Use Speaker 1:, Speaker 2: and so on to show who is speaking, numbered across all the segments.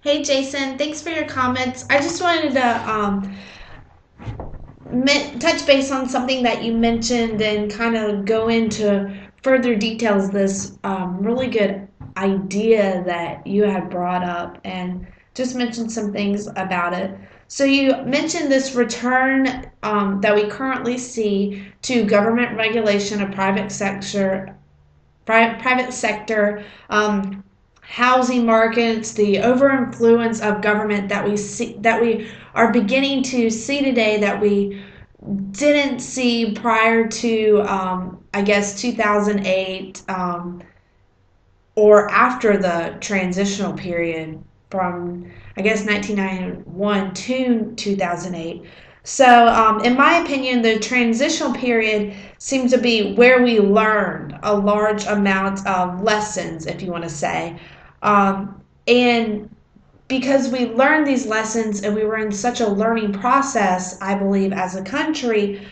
Speaker 1: Hey Jason, thanks for your comments. I just wanted to touch base on something that you mentioned and kind of go into further details. This really good idea that you had brought up, and just mention some things about it. So you mentioned this return that we currently see to government regulation of private sector housing markets, the overinfluence of government that we are beginning to see today that we didn't see prior to I guess 2008 or after the transitional period from I guess 1991 to 2008. So, in my opinion, the transitional period seems to be where we learned a large amount of lessons, if you want to say. And because we learned these lessons and we were in such a learning process, I believe, as a country,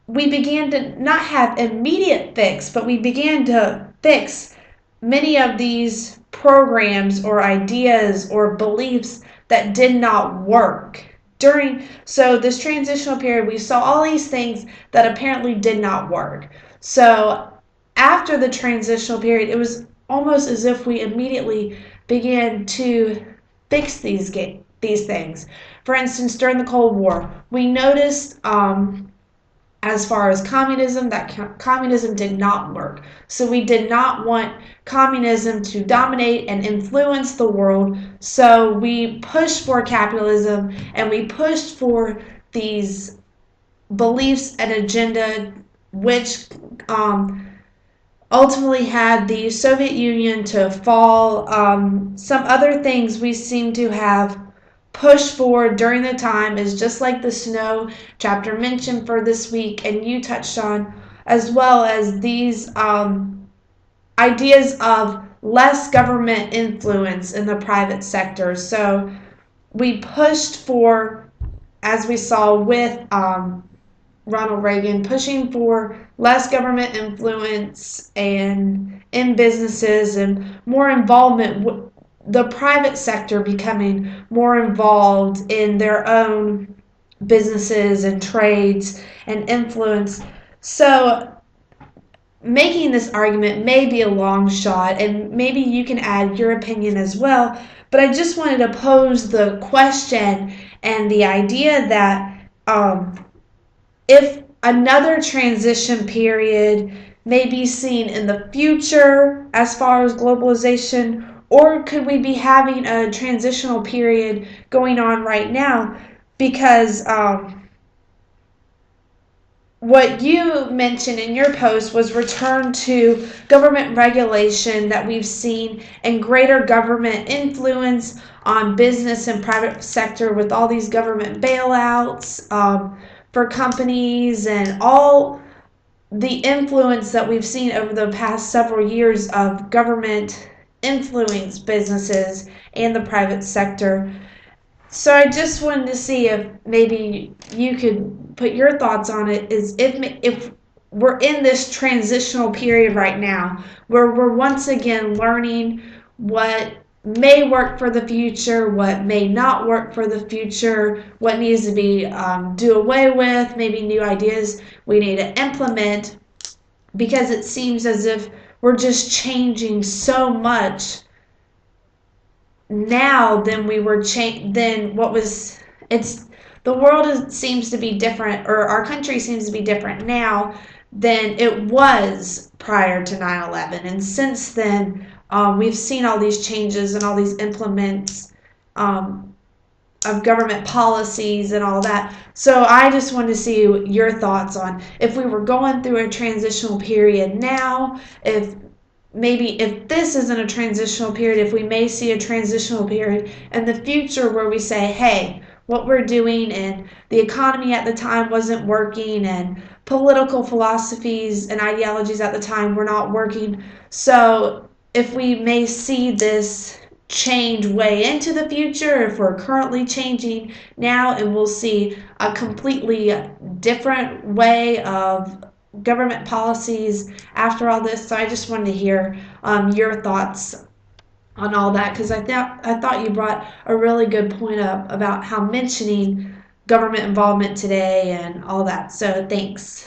Speaker 1: we began to not have immediate fix, but we began to fix many of these programs or ideas or beliefs that did not work so this transitional period we saw all these things that apparently did not work. So after the transitional period it was almost as if we immediately began to fix these things. For instance, during the Cold War we noticed as far as communism, that communism did not work. So we did not want communism to dominate and influence the world. So we pushed for capitalism and we pushed for these beliefs and agenda, which ultimately had the Soviet Union to fall. Some other things we seem to have pushed for during the time is just like the snow chapter mentioned for this week and you touched on, as well as these ideas of less government influence in the private sector. So we pushed for, as we saw with Ronald Reagan, pushing for less government influence and in businesses and more involvement, the private sector becoming more involved in their own businesses and trades and influence. So making this argument may be a long shot, and maybe you can add your opinion as well, but I just wanted to pose the question and the idea that if another transition period may be seen in the future as far as globalization, or could we be having a transitional period going on right now? Because what you mentioned in your post was return to government regulation that we've seen and greater government influence on business and private sector with all these government bailouts for companies and all the influence that we've seen over the past several years of government influence businesses and the private sector. So I just wanted to see if maybe you could put your thoughts on it. Is if we're in this transitional period right now, where we're once again learning what may work for the future, what may not work for the future, what needs to be do away with, maybe new ideas we need to implement, because it seems as if we're just changing so much now than we were than what was. It's the world seems to be different, or our country seems to be different now than it was prior to 9/11, and since then we've seen all these changes and all these implements of government policies and all that. So I just wanted to see your thoughts on if we were going through a transitional period now, if maybe if this isn't a transitional period, if we may see a transitional period in the future where we say, hey, what we're doing and the economy at the time wasn't working and political philosophies and ideologies at the time were not working. So if we may see this change way into the future, if we're currently changing now and we'll see a completely different way of government policies after all this. So I just wanted to hear your thoughts on all that, because I thought you brought a really good point up about how mentioning government involvement today and all that. So thanks.